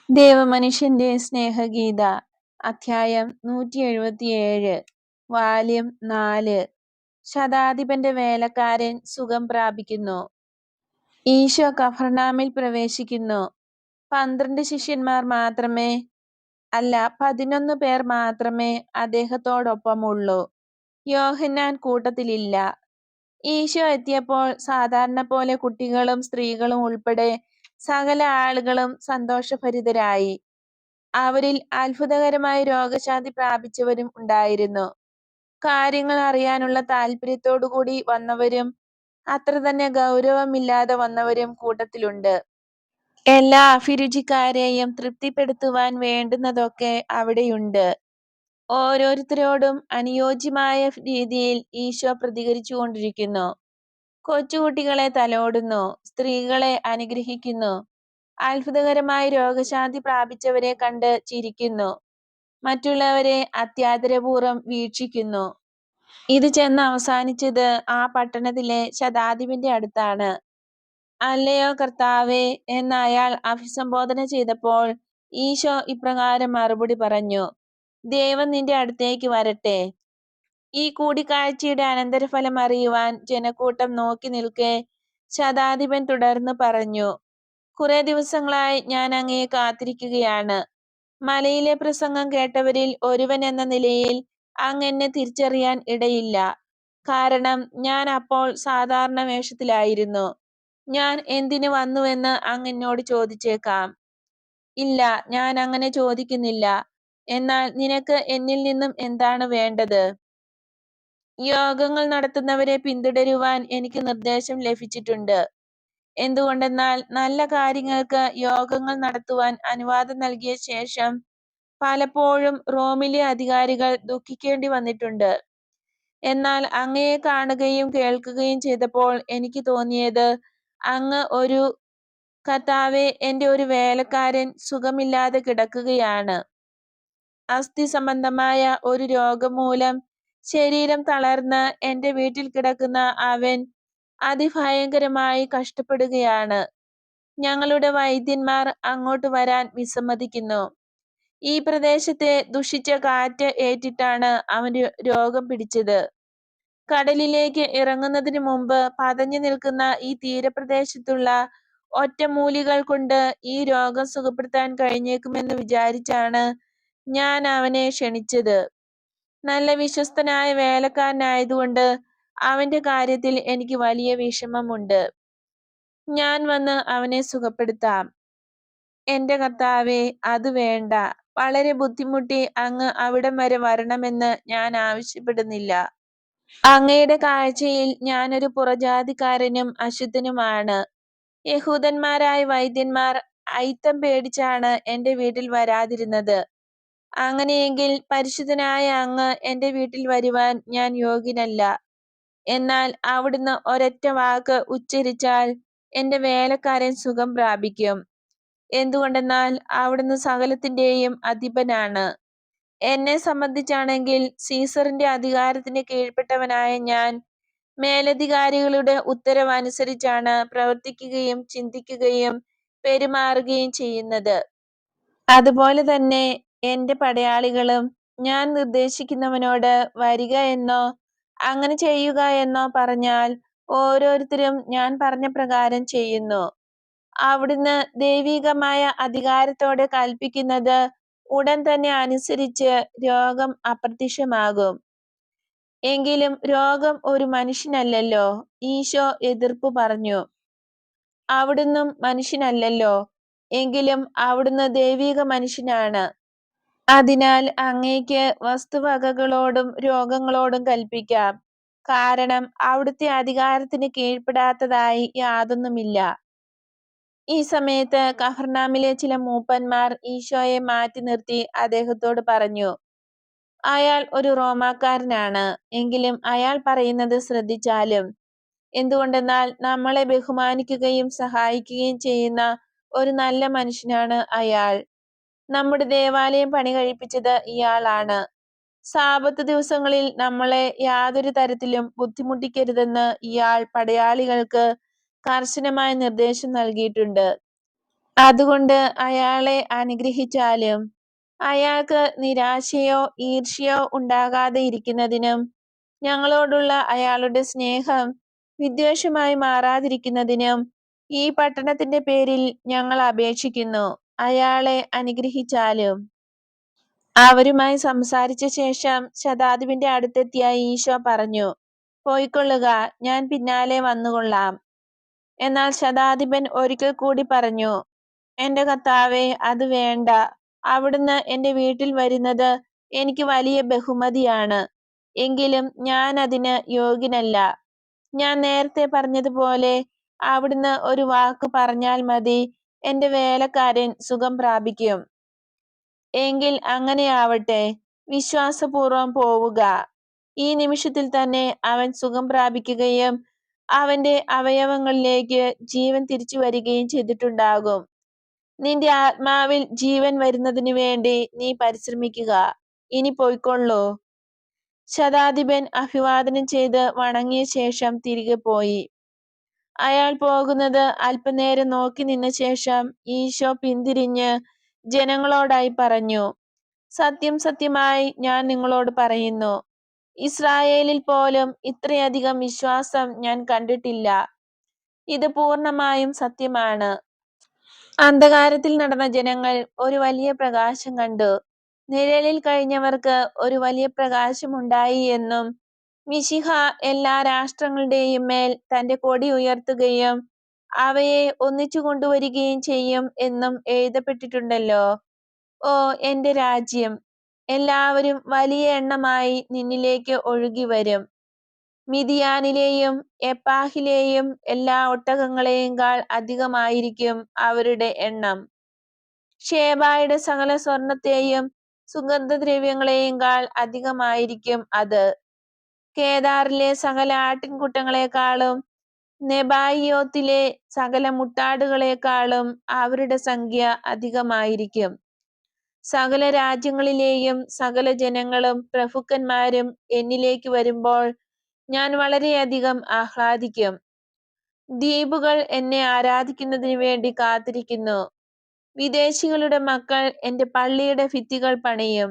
ദേവമനുഷ്യന്റെ സ്നേഹഗീത അധ്യായം 177 വാല്യം 4 ശതാധിപന്റെ വേലക്കാരൻ സുഖം പ്രാപിക്കുന്നു. ഈശോ കഫർനാമിൽ പ്രവേശിക്കുന്നു. 12 ശിഷ്യന്മാർ മാത്രമേ, അല്ല 11 പേർ മാത്രമേ അദ്ദേഹത്തോടൊപ്പമുള്ളൂ. യോഹന്നാൻ കൂട്ടത്തിലില്ല. ഈശോ എത്തിയപ്പോൾ സാധാരണ പോലെ കുട്ടികളും സ്ത്രീകളും ഉൾപ്പെടെ സകല ആളുകളും സന്തോഷഭരിതരായി. അവരിൽ അത്ഭുതകരമായ രോഗശാന്തി പ്രാപിച്ചവരും ഉണ്ടായിരുന്നു. കാര്യങ്ങൾ അറിയാനുള്ള താല്പര്യത്തോടുകൂടി വന്നവരും അത്ര തന്നെ ഗൗരവമില്ലാതെ വന്നവരും കൂട്ടത്തിലുണ്ട്. എല്ലാ അഭിരുചിക്കാരെയും തൃപ്തിപ്പെടുത്തുവാൻ വേണ്ടുന്നതൊക്കെ അവിടെയുണ്ട്. ഓരോരുത്തരോടും അനുയോജ്യമായ രീതിയിൽ ഈശോ പ്രതികരിച്ചുകൊണ്ടിരിക്കുന്നു. കൊച്ചുകുട്ടികളെ തലോടുന്നു, സ്ത്രീകളെ അനുഗ്രഹിക്കുന്നു, അത്ഭുതകരമായ രോഗശാന്തി പ്രാപിച്ചവരെ കണ്ട് ചിരിക്കുന്നു, മറ്റുള്ളവരെ അത്യാദരപൂർവ്വം വീക്ഷിക്കുന്നു. ഇത് ചെന്ന് അവസാനിച്ചത് ആ പട്ടണത്തിലെ ശതാധിപന്റെ അടുത്താണ്. അല്ലയോ കർത്താവേ എന്ന് അയാൾ അഭിസംബോധന ചെയ്തപ്പോൾ ഈശോ ഇപ്രകാരം മറുപടി പറഞ്ഞു: ദൈവം നിന്റെ അടുത്തേക്ക് വരട്ടെ. ഈ കൂടിക്കാഴ്ചയുടെ അനന്തരഫലം അറിയുവാൻ ജനക്കൂട്ടം നോക്കി നിൽക്കെ ശതാധിപൻ തുടർന്ന് പറഞ്ഞു: കുറെ ദിവസങ്ങളായി ഞാൻ അങ്ങയെ കാത്തിരിക്കുകയാണ്. മലയിലെ പ്രസംഗം കേട്ടവരിൽ ഒരുവൻ എന്ന നിലയിൽ അങ്ങ് എന്നെ തിരിച്ചറിയാൻ ഇടയില്ല. കാരണം ഞാൻ അപ്പോൾ സാധാരണ വേഷത്തിലായിരുന്നു. ഞാൻ എന്തിനു വന്നുവെന്ന് അങ്ങ് എന്നോട് ചോദിച്ചേക്കാം. ഇല്ല, ഞാൻ അങ്ങനെ ചോദിക്കുന്നില്ല. എന്നാൽ നിനക്ക് എന്നിൽ നിന്നും എന്താണ് വേണ്ടത്? യോഗങ്ങൾ നടത്തുന്നവരെ പിന്തുടരുവാൻ എനിക്ക് നിർദ്ദേശം ലഭിച്ചിട്ടുണ്ട്. എന്തുകൊണ്ടെന്നാൽ നല്ല കാര്യങ്ങൾക്ക് യോഗങ്ങൾ നടത്തുവാൻ അനുവാദം നൽകിയ ശേഷം പലപ്പോഴും റോമിലെ അധികാരികൾ ദുഃഖിക്കേണ്ടി വന്നിട്ടുണ്ട്. എന്നാൽ അങ്ങയെ കാണുകയും കേൾക്കുകയും ചെയ്തപ്പോൾ എനിക്ക് തോന്നിയത്, അങ്ങ് ഒരു കർത്താവേ, എൻ്റെ ഒരു വേലക്കാരൻ സുഖമില്ലാതെ കിടക്കുകയാണ്. അസ്ഥി സംബന്ധമായ ഒരു രോഗം മൂലം ശരീരം തളർന്ന് എൻ്റെ വീട്ടിൽ കിടക്കുന്ന അവൻ അതിഭയങ്കരമായി കഷ്ടപ്പെടുകയാണ്. ഞങ്ങളുടെ വൈദ്യന്മാർ അങ്ങോട്ട് വരാൻ വിസമ്മതിക്കുന്നു. ഈ പ്രദേശത്തെ ദുഷിച്ച കാറ്റ് ഏറ്റിട്ടാണ് അവന് രോഗം പിടിച്ചത്. കടലിലേക്ക് ഇറങ്ങുന്നതിന് മുമ്പ് പതഞ്ഞു നിൽക്കുന്ന ഈ തീരപ്രദേശത്തുള്ള ഒറ്റമൂലികൾ കൊണ്ട് ഈ രോഗം സുഖപ്പെടുത്താൻ കഴിഞ്ഞേക്കുമെന്ന് വിചാരിച്ചാണ് ഞാൻ അവനെ ക്ഷണിച്ചത്. നല്ല വിശ്വസ്തനായ വേലക്കാരനായതുകൊണ്ട് അവന്റെ കാര്യത്തിൽ എനിക്ക് വലിയ വിഷമമുണ്ട്. ഞാൻ വന്ന് അവനെ സുഖപ്പെടുത്താം. എന്റെ കർത്താവേ, അത് വേണ്ട. വളരെ ബുദ്ധിമുട്ടി അങ്ങ് അവിടം വരെ വരണമെന്ന് ഞാൻ ആവശ്യപ്പെടുന്നില്ല. അങ്ങയുടെ കാഴ്ചയിൽ ഞാനൊരു പുറജാതിക്കാരനും അശുദ്ധനുമാണ്. യഹൂദന്മാരായ വൈദ്യന്മാർ അയിത്തം പേടിച്ചാണ് എന്റെ വീട്ടിൽ വരാതിരുന്നത്. അങ്ങനെയെങ്കിൽ പരിശുദ്ധനായ അങ്ങ് എന്റെ വീട്ടിൽ വരുവാൻ ഞാൻ യോഗ്യനല്ല. എന്നാൽ അവിടുന്ന് ഒരൊറ്റ വാക്ക് ഉച്ചരിച്ചാൽ എന്റെ വേലക്കാരൻ സുഖം പ്രാപിക്കും. എന്തുകൊണ്ടെന്നാൽ അവിടുന്ന് സകലത്തിന്റെയും അധിപനാണ്. എന്നെ സംബന്ധിച്ചാണെങ്കിൽ സീസറിന്റെ അധികാരത്തിന് കീഴ്പ്പെട്ടവനായ ഞാൻ മേലധികാരികളുടെ ഉത്തരവ് അനുസരിച്ചാണ് പ്രവർത്തിക്കുകയും ചിന്തിക്കുകയും പെരുമാറുകയും ചെയ്യുന്നത്. അതുപോലെ തന്നെ എന്റെ പടയാളികളും ഞാൻ നിർദ്ദേശിക്കുന്നവനോട് വരിക എന്നോ അങ്ങനെ ചെയ്യുക എന്നോ പറഞ്ഞാൽ ഓരോരുത്തരും ഞാൻ പറഞ്ഞ പ്രകാരം ചെയ്യുന്നു. അവിടുന്ന് ദൈവികമായ അധികാരത്തോടെ കൽപ്പിക്കുന്നത് ഉടൻ തന്നെ അനുസരിച്ച് രോഗം അപ്രത്യക്ഷമാകും. എങ്കിലും രോഗം ഒരു മനുഷ്യനല്ലല്ലോ. ഈശോ എതിർപ്പ് പറഞ്ഞു: അവിടുന്നും മനുഷ്യനല്ലല്ലോ, എങ്കിലും അവിടുന്ന് ദൈവിക മനുഷ്യനാണ്. അതിനാൽ അങ്ങേക്ക് വസ്തുവകകളോടും രോഗങ്ങളോടും കൽപ്പിക്കാം. കാരണം അവിടുത്തെ അധികാരത്തിന് കീഴ്പ്പെടാത്തതായി യാതൊന്നുമില്ല. ഈ സമയത്ത് കഫർനാമിലെ ചില മൂപ്പന്മാർ ഈശോയെ മാറ്റി നിർത്തി അദ്ദേഹത്തോട് പറഞ്ഞു: അയാൾ ഒരു റോമാക്കാരനാണ്. എങ്കിലും അയാൾ പറയുന്നത് ശ്രദ്ധിച്ചാലും. എന്തുകൊണ്ടെന്നാൽ നമ്മളെ ബഹുമാനിക്കുകയും സഹായിക്കുകയും ചെയ്യുന്ന ഒരു നല്ല മനുഷ്യനാണ് അയാൾ. നമ്മുടെ ദേവാലയം പണി കഴിപ്പിച്ചത് ഇയാളാണ്. സാബത്ത് ദിവസങ്ങളിൽ നമ്മളെ യാതൊരു തരത്തിലും ബുദ്ധിമുട്ടിക്കരുതെന്ന് ഇയാൾ പടയാളികൾക്ക് കർശനമായ നിർദ്ദേശം നൽകിയിട്ടുണ്ട്. അതുകൊണ്ട് അയാളെ അനുഗ്രഹിച്ചാലും അയാൾക്ക് നിരാശയോ ഈർഷ്യയോ ഉണ്ടാകാതെ ഇരിക്കുന്നതിനും ഞങ്ങളോടുള്ള അയാളുടെ സ്നേഹം വിദ്വേഷമായി മാറാതിരിക്കുന്നതിനും ഈ പട്ടണത്തിന്റെ പേരിൽ ഞങ്ങൾ അപേക്ഷിക്കുന്നു. അയാളെ അനുഗ്രഹിച്ചാലും. അവരുമായി സംസാരിച്ച ശേഷം ശതാധിപന്റെ അടുത്തെത്തിയ ഈശോ പറഞ്ഞു, പോയിക്കൊള്ളുക, ഞാൻ പിന്നാലെ വന്നുകൊള്ളാം. എന്നാൽ ശതാധിപൻ ഒരിക്കൽ കൂടി പറഞ്ഞു, എന്റെ കർത്താവേ, അത് വേണ്ട. അവിടുന്ന് എന്റെ വീട്ടിൽ വരുന്നത് എനിക്ക് വലിയ ബഹുമതിയാണ്. എങ്കിലും ഞാൻ അതിന് യോഗ്യനല്ല. ഞാൻ നേരത്തെ പറഞ്ഞതുപോലെ അവിടുന്ന് ഒരു വാക്ക് പറഞ്ഞാൽ മതി, എന്റെ വേലക്കാരൻ സുഖം പ്രാപിക്കും. എങ്കിൽ അങ്ങനെയാവട്ടെ, വിശ്വാസപൂർവം പോവുക. ഈ നിമിഷത്തിൽ തന്നെ അവൻ സുഖം പ്രാപിക്കുകയും അവന്റെ അവയവങ്ങളിലേക്ക് ജീവൻ തിരിച്ചു വരികയും ചെയ്തിട്ടുണ്ടാകും. നിന്റെ ആത്മാവിൽ ജീവൻ വരുന്നതിന് വേണ്ടി നീ പരിശ്രമിക്കുക. ഇനി പോയിക്കൊള്ളൂ. ശതാധിപൻ അഭിവാദനം ചെയ്ത് വണങ്ങിയ ശേഷം തിരികെ പോയി. അയാൾ പോകുന്നത് അല്പനേരം നോക്കി നിന്ന ശേഷം ഈശോ പിന്തിരിഞ്ഞ് ജനങ്ങളോടായി പറഞ്ഞു, സത്യം സത്യമായി ഞാൻ നിങ്ങളോട് പറയുന്നു, ഇസ്രായേലിൽ പോലും ഇത്രയധികം വിശ്വാസം ഞാൻ കണ്ടിട്ടില്ല. ഇത് പൂർണ്ണമായും സത്യമാണ്. അന്ധകാരത്തിൽ നടന്ന ജനങ്ങൾ ഒരു വലിയ പ്രകാശം കണ്ടു. നിഴലിൽ കഴിഞ്ഞവർക്ക് ഒരു വലിയ പ്രകാശമുണ്ടായി എന്നും മിശിഹ എല്ലാ രാഷ്ട്രങ്ങളുടെയും മേൽ തന്റെ കൊടി ഉയർത്തുകയും അവയെ ഒന്നിച്ചു കൊണ്ടുവരികയും ചെയ്യും എന്നും എഴുതപ്പെട്ടിട്ടുണ്ടല്ലോ. ഓ എന്റെ രാജ്യം, എല്ലാവരും വലിയ എണ്ണമായി നിന്നിലേക്ക് ഒഴുകി വരും. മിദിയാനിലെയും എപ്പാഹിലെയും എല്ലാ ഒട്ടകങ്ങളെയുംകാൾ അധികമായിരിക്കും അവരുടെ എണ്ണം. ഷേബായുടെ സകല സ്വർണത്തെയും സുഗന്ധദ്രവ്യങ്ങളെയുംകാൾ അധികമായിരിക്കും അത്. കേദാറിലെ സകല ആട്ടിൻകൂട്ടങ്ങളെക്കാളും നെബായിയോത്തിലെ സകല മുട്ടാടുകളെക്കാളും അവരുടെ സംഖ്യ അധികമായിരിക്കും. സകല രാജ്യങ്ങളിലെയും സകല ജനങ്ങളും പ്രഭുക്കന്മാരും എന്നിലേക്ക് വരുമ്പോൾ ഞാൻ വളരെയധികം ആഹ്ലാദിക്കും. ദ്വീപുകൾ എന്നെ ആരാധിക്കുന്നതിന് വേണ്ടി കാത്തിരിക്കുന്നു. വിദേശികളുടെ മക്കൾ എന്റെ പള്ളിയുടെ ഭിത്തികൾ പണിയും.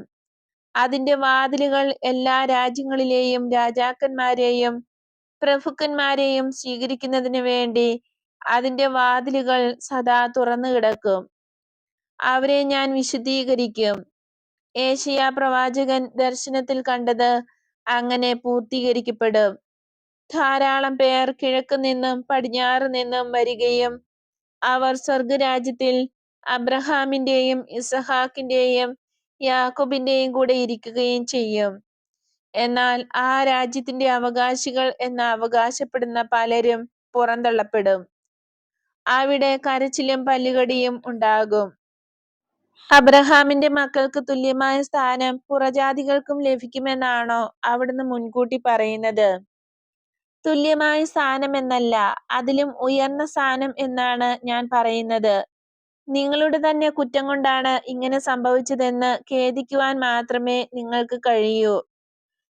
അതിന്റെ വാതിലുകൾ എല്ലാ രാജ്യങ്ങളിലെയും രാജാക്കന്മാരെയും പ്രഭുക്കന്മാരെയും സ്വീകരിക്കുന്നതിന് വേണ്ടി അതിന്റെ വാതിലുകൾ സദാ തുറന്നു കിടക്കും. അവരെ ഞാൻ വിശുദ്ധീകരിക്കും. ഏശയ്യാ പ്രവാചകൻ ദർശനത്തിൽ കണ്ടത് അങ്ങനെ പൂർത്തീകരിക്കപ്പെടും. ധാരാളം പേർ കിഴക്ക് നിന്നും പടിഞ്ഞാറ് നിന്നും വരികയും അവർ സ്വർഗരാജ്യത്തിൽ അബ്രഹാമിന്റെയും ഇസഹാക്കിന്റെയും യാക്കോബിന്റെയും കൂടെ ഇരിക്കുകയും ചെയ്യും. എന്നാൽ ആ രാജ്യത്തിന്റെ അവകാശികൾ എന്ന് അവകാശപ്പെടുന്ന പലരും പുറന്തള്ളപ്പെടും. അവിടെ കരച്ചിലും പല്ലുകടിയും ഉണ്ടാകും. അബ്രഹാമിന്റെ മക്കൾക്ക് തുല്യമായ സ്ഥാനം പുറജാതികൾക്കും ലഭിക്കുമെന്നാണോ അവിടുന്ന് മുൻകൂട്ടി പറയുന്നത്? തുല്യമായ സ്ഥാനം എന്നല്ല, അതിലും ഉയർന്ന സ്ഥാനം എന്നാണ് ഞാൻ പറയുന്നത്. നിങ്ങളുടെ തന്നെ കുറ്റം കൊണ്ടാണ് ഇങ്ങനെ സംഭവിച്ചതെന്ന് ഖേദിക്കുവാൻ മാത്രമേ നിങ്ങൾക്ക് കഴിയൂ.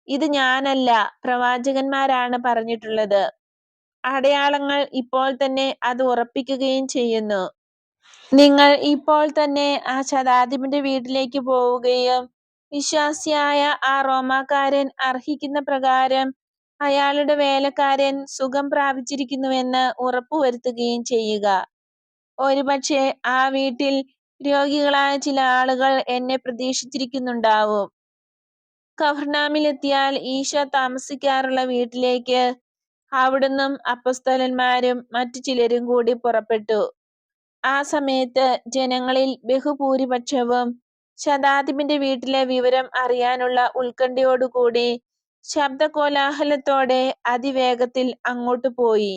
ഇത് ഞാനല്ല, പ്രവാചകന്മാരാണ് പറഞ്ഞിട്ടുള്ളത്. അടയാളങ്ങൾ ഇപ്പോൾ തന്നെ അത് ഉറപ്പിക്കുകയും ചെയ്യുന്നു. നിങ്ങൾ ഇപ്പോൾ തന്നെ ആ ശതാധിപന്റെ വീട്ടിലേക്ക് പോവുകയും വിശ്വാസിയായ ആ റോമാക്കാരൻ അർഹിക്കുന്ന പ്രകാരം അയാളുടെ വേലക്കാരൻ സുഖം പ്രാപിച്ചിരിക്കുന്നുവെന്ന് ഉറപ്പുവരുത്തുകയും ചെയ്യുക. ഒരുപക്ഷെ ആ വീട്ടിൽ രോഗികളായ ചില ആളുകൾ എന്നെ പ്രതീക്ഷിച്ചിരിക്കുന്നുണ്ടാവും. കഫർനാമിലെത്തിയാൽ ഈശോ താമസിക്കാറുള്ള വീട്ടിലേക്ക് അവിടുന്നും അപ്പൊസ്തലന്മാരും മറ്റു ചിലരും കൂടി പുറപ്പെട്ടു. ആ സമയത്ത് ജനങ്ങളിൽ ബഹുഭൂരിപക്ഷവും ശതാധിപന്റെ വീട്ടിലെ വിവരം അറിയാനുള്ള ഉത്കണ്ഠയോടുകൂടി ശബ്ദകോലാഹലത്തോടെ അതിവേഗത്തിൽ അങ്ങോട്ട് പോയി.